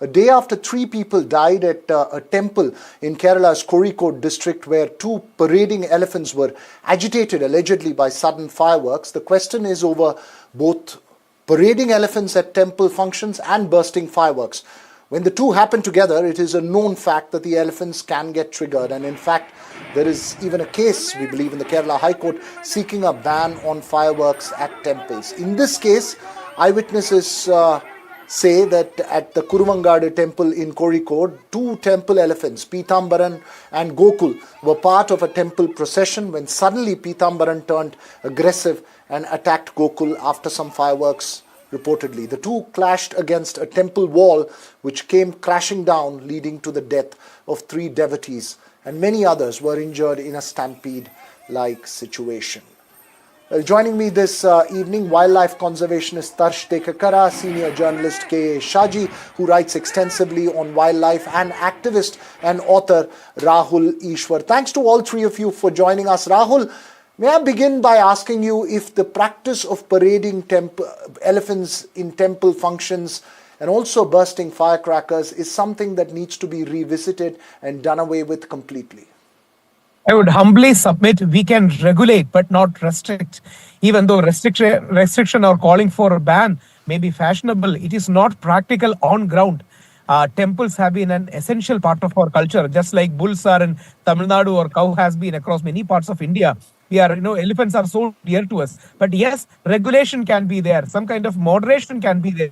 a day after 3 people died at a temple in Kerala's Kozhikode district where 2 parading elephants were agitated allegedly by sudden fireworks. The question is over both parading elephants at temple functions and bursting fireworks. When the two happen together, it is a known fact that the elephants can get triggered, and in fact, there is even a case, we believe, in the Kerala High Court seeking a ban on fireworks at temples. In this case, eyewitnesses say that at the Kuruvangadu temple in Kozhikode, 2 temple elephants, Pitambaran and Gokul, were part of a temple procession when suddenly Pitambaran turned aggressive and attacked Gokul after some fireworks. Reportedly, the 2 clashed against a temple wall which came crashing down, leading to the death of 3 devotees, and many others were injured in a stampede-like situation. Well, joining me this evening, wildlife conservationist Tarsh Tekekara, senior journalist K. Shaji, who writes extensively on wildlife, and activist and author Rahul Ishwar. Thanks to all 3 of you for joining us. Rahul, may I begin by asking you if the practice of parading elephants in temple functions and also bursting firecrackers is something that needs to be revisited and done away with completely? I would humbly submit we can regulate but not restrict. Even though restriction or calling for a ban may be fashionable, it is not practical on ground. Temples have been an essential part of our culture, just like bulls are in Tamil Nadu or cow has been across many parts of India. Elephants are so dear to us. But yes, regulation can be there. Some kind of moderation can be there.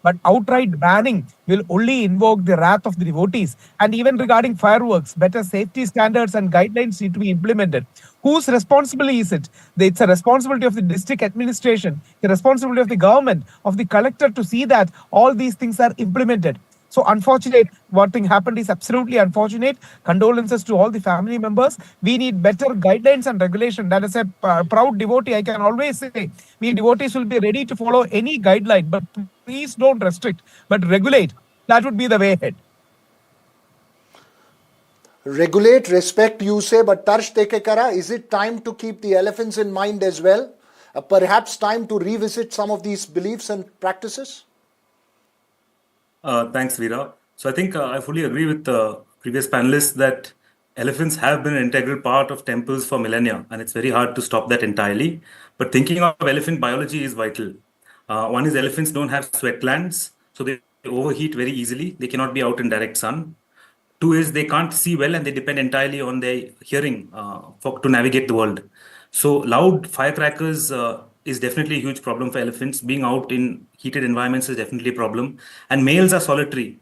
But outright banning will only invoke the wrath of the devotees. And even regarding fireworks, better safety standards and guidelines need to be implemented. Whose responsibility is it? It's a responsibility of the district administration, the responsibility of the government, of the collector to see that all these things are implemented. So unfortunate, what thing happened is absolutely unfortunate. Condolences to all the family members. We need better guidelines and regulation. That is a proud devotee. I can always say, we devotees will be ready to follow any guideline, but please don't restrict, but regulate. That would be the way ahead. Regulate, respect, you say, but Tarsh Tekekara, is it time to keep the elephants in mind as well? Perhaps time to revisit some of these beliefs and practices? Thanks, Veera. So I think I fully agree with the previous panelists that elephants have been an integral part of temples for millennia, and it's very hard to stop that entirely. But thinking of elephant biology is vital. One is elephants don't have sweat glands, so they overheat very easily. They cannot be out in direct sun. 2 is they can't see well and they depend entirely on their hearing to navigate the world. So loud firecrackers is definitely a huge problem for elephants. Being out in heated environments is definitely a problem. And males are solitary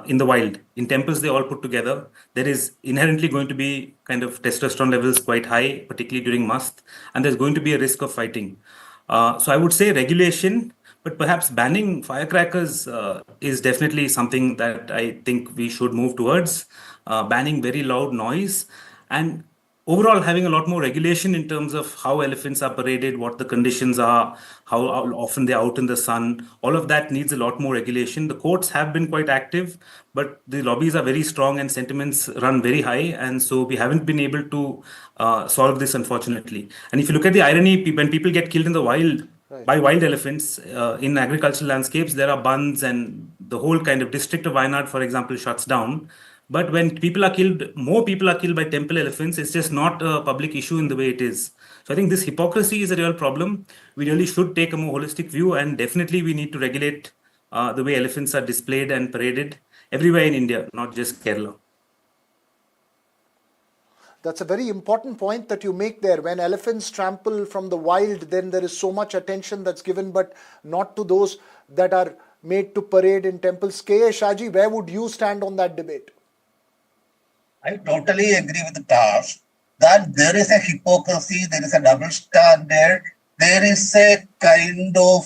in the wild. In temples, they all put together. There is inherently going to be kind of testosterone levels quite high, particularly during mast, and there's going to be a risk of fighting. So I would say regulation, but perhaps banning firecrackers is definitely something that I think we should move towards. Banning very loud noise, and overall having a lot more regulation in terms of how elephants are paraded, what the conditions are, how often they're out in the sun. All of that needs a lot more regulation. The courts have been quite active, but the lobbies are very strong and sentiments run very high. And so we haven't been able to solve this, unfortunately. And if you look at the irony, when people get killed in the wild, by wild elephants in agricultural landscapes, there are bunds and the whole kind of district of Wayanad, for example, shuts down. But when people are killed, more people are killed by temple elephants. It's just not a public issue in the way it is. So I think this hypocrisy is a real problem. We really should take a more holistic view, and definitely we need to regulate the way elephants are displayed and paraded everywhere in India, not just Kerala. That's a very important point that you make there. When elephants trample from the wild, then there is so much attention that's given, but not to those that are made to parade in temples. K.A. Shaji, where would you stand on that debate? I totally agree with the task that there is a hypocrisy, there is a double standard, there is a kind of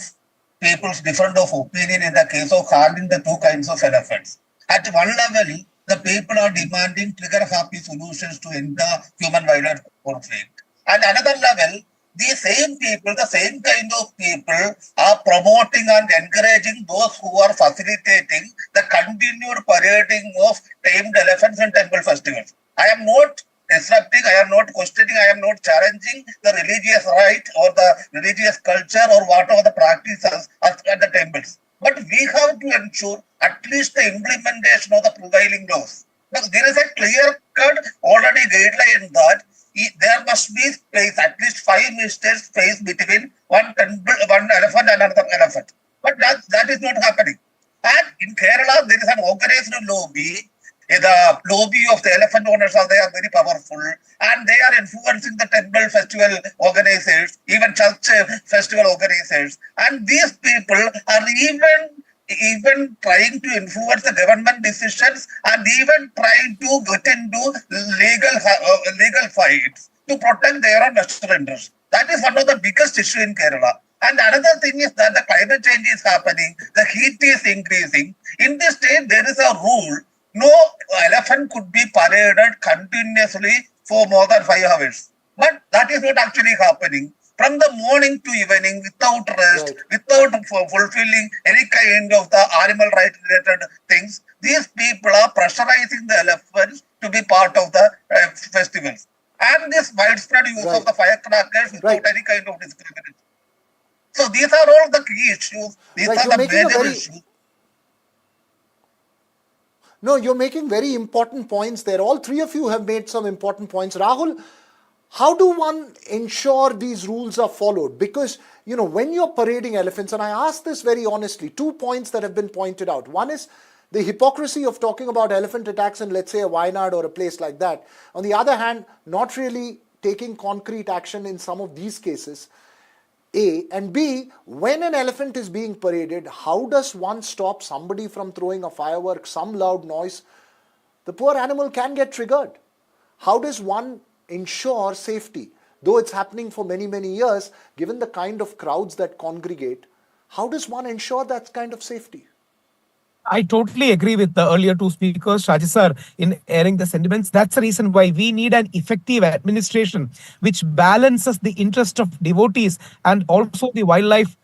people's difference of opinion in the case of handling the 2 kinds of elephants. At one level, the people are demanding trigger-happy solutions to end the human-wildlife conflict. At another level, the same people, the same kind of people are promoting and encouraging those who are facilitating the continued parading of tamed elephants in temple festivals. I am not disrupting, I am not questioning, I am not challenging the religious right or the religious culture or whatever the practices at the temples. But we have to ensure at least the implementation of the prevailing laws. Because there is a clear-cut already guideline that there must be space, at least 5 meters space between one elephant and another elephant. But that is not happening. And in Kerala, there is an organized lobby. The lobby of the elephant owners are they are very powerful, and they are influencing the temple festival organizers, even church festival organizers. And these people are even trying to influence the government decisions and even trying to get into legal fights to protect their own vested interests. That is one of the biggest issue in Kerala. And another thing is that the climate change is happening, the heat is increasing. In this state, there is a rule: no elephant could be paraded continuously for more than 5 hours. But that is not actually happening. From the morning to evening, without rest, without fulfilling any kind of the animal rights related things, these people are pressurizing the elephants to be part of the festivals. And this widespread use of the firecrackers without any kind of discrimination. So these are all the key issues. These are the major issues. No, you're making very important points there. All three of you have made some important points. Rahul, how do one ensure these rules are followed? Because, when you're parading elephants, and I ask this very honestly, 2 points that have been pointed out. One is the hypocrisy of talking about elephant attacks in, let's say, a Wayanad or a place like that. On the other hand, not really taking concrete action in some of these cases. A, and B, when an elephant is being paraded, how does one stop somebody from throwing a firework, some loud noise? The poor animal can get triggered. How does one ensure safety? Though it's happening for many, many years, given the kind of crowds that congregate, how does one ensure that kind of safety? I totally agree with the earlier two speakers, Shaji sir, in airing the sentiments. That's the reason why we need an effective administration which balances the interest of devotees and also the wildlife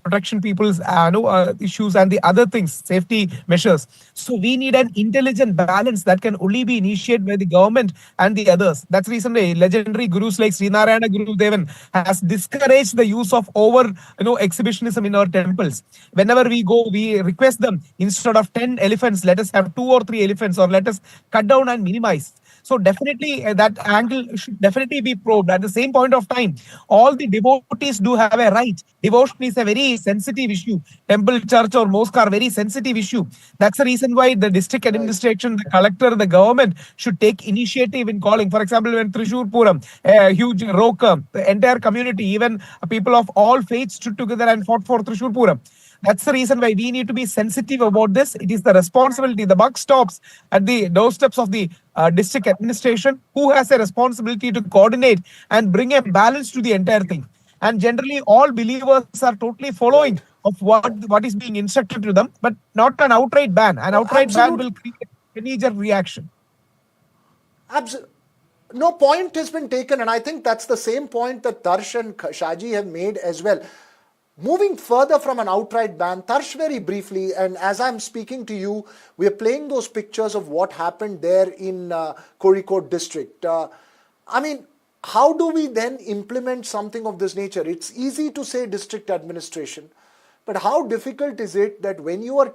protection people's issues and the other things, safety measures. So we need an intelligent balance that can only be initiated by the government and the others. That's the reason why legendary gurus like Srinarayana Guru Devan has discouraged the use of exhibitionism in our temples. Whenever we go, we request them, instead of 10 elephants, let us have 2 or 3 elephants, or let us cut down and minimize. So definitely that angle should definitely be probed. At the same point of time, all the devotees do have a right. Devotion is a very sensitive issue. Temple, church or mosque are very sensitive issue. That's the reason why the district administration, the collector, the government should take initiative in calling. For example, when Trishur Puram, a huge roka, the entire community, even people of all faiths stood together and fought for Trishur Puram. That's the reason why we need to be sensitive about this. It is the responsibility. The buck stops at the doorsteps of the district administration, who has a responsibility to coordinate and bring a balance to the entire thing. And generally, all believers are totally following of what is being instructed to them, but not an outright ban. An outright ban will create a knee-jerk reaction. Absolutely. No, point has been taken, and I think that's the same point that Tarsh and Shaji have made as well. Moving further from an outright ban, Tarsh, very briefly, and as I'm speaking to you, we are playing those pictures of what happened there in Kozhikode district. How do we then implement something of this nature? It's easy to say district administration, but how difficult is it that when you are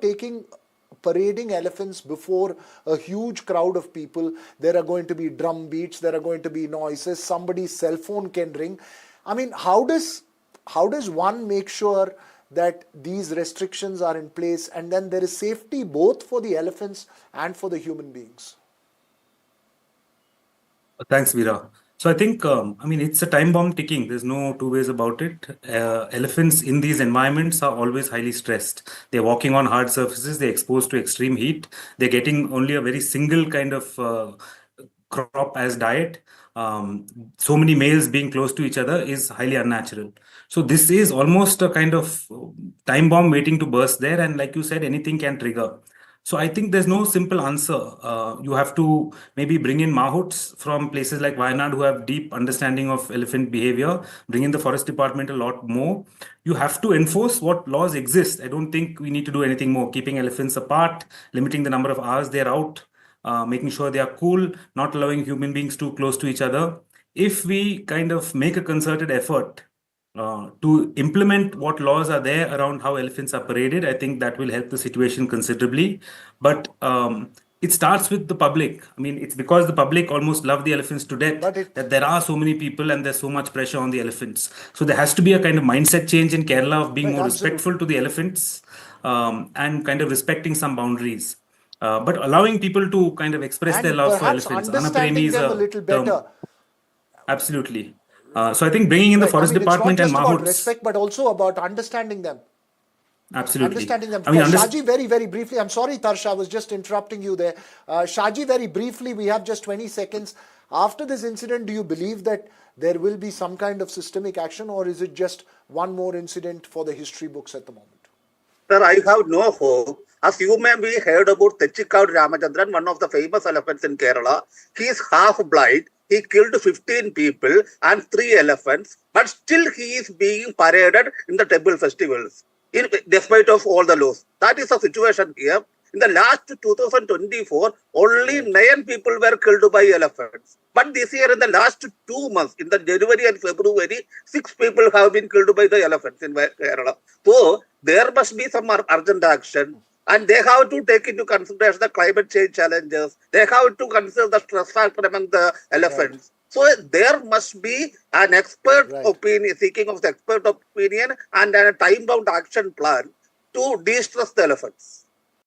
parading elephants before a huge crowd of people, there are going to be drum beats, there are going to be noises, somebody's cell phone can ring. How does one make sure that these restrictions are in place and then there is safety both for the elephants and for the human beings? Thanks, Veera. So I think, it's a time bomb ticking. There's no two ways about it. Elephants in these environments are always highly stressed. They're walking on hard surfaces. They're exposed to extreme heat. They're getting only a very single kind of crop as diet. So many males being close to each other is highly unnatural. So this is almost a kind of time bomb waiting to burst there. And like you said, anything can trigger. So I think there's no simple answer. You have to maybe bring in mahouts from places like Wayanad who have deep understanding of elephant behavior, bring in the forest department a lot more. You have to enforce what laws exist. I don't think we need to do anything more. Keeping elephants apart, limiting the number of hours they're out, making sure they are cool, not allowing human beings too close to each other. If we kind of make a concerted effort to implement what laws are there around how elephants are paraded. I think that will help the situation considerably. But it starts with the public. I mean, it's because the public almost love the elephants to death that there are so many people and there's so much pressure on the elephants. So there has to be a kind of mindset change in Kerala of being more respectful to the elephants and kind of respecting some boundaries. But allowing people to kind of express their love for elephants. Understanding them a little better. Absolutely. So I think bringing in the forest department and mahouts. About respect, but also about understanding them. Absolutely. Understanding them. I mean, Shaji, very, very briefly. I'm sorry, Tarsha, I was just interrupting you there. Shaji, very briefly, we have just 20 seconds. After this incident, do you believe that there will be some kind of systemic action, or is it just one more incident for the history books at the moment? Sir, I have no hope. As you may be heard about Techikaud Ramachandran, one of the famous elephants in Kerala. He is half blind. He killed 15 people and 3 elephants, but still he is being paraded in the temple festivals, despite of all the laws. That is the situation here. In the last 2024, only 9 people were killed by elephants. But this year, in the last 2 months, in the January and February, 6 people have been killed by the elephants in Kerala. So there must be some urgent action. And they have to take into consideration the climate change challenges. They have to consider the stress factor among the elephants. Right. So there must be an expert opinion, seeking of the expert opinion and a time-bound action plan to de-stress the elephants.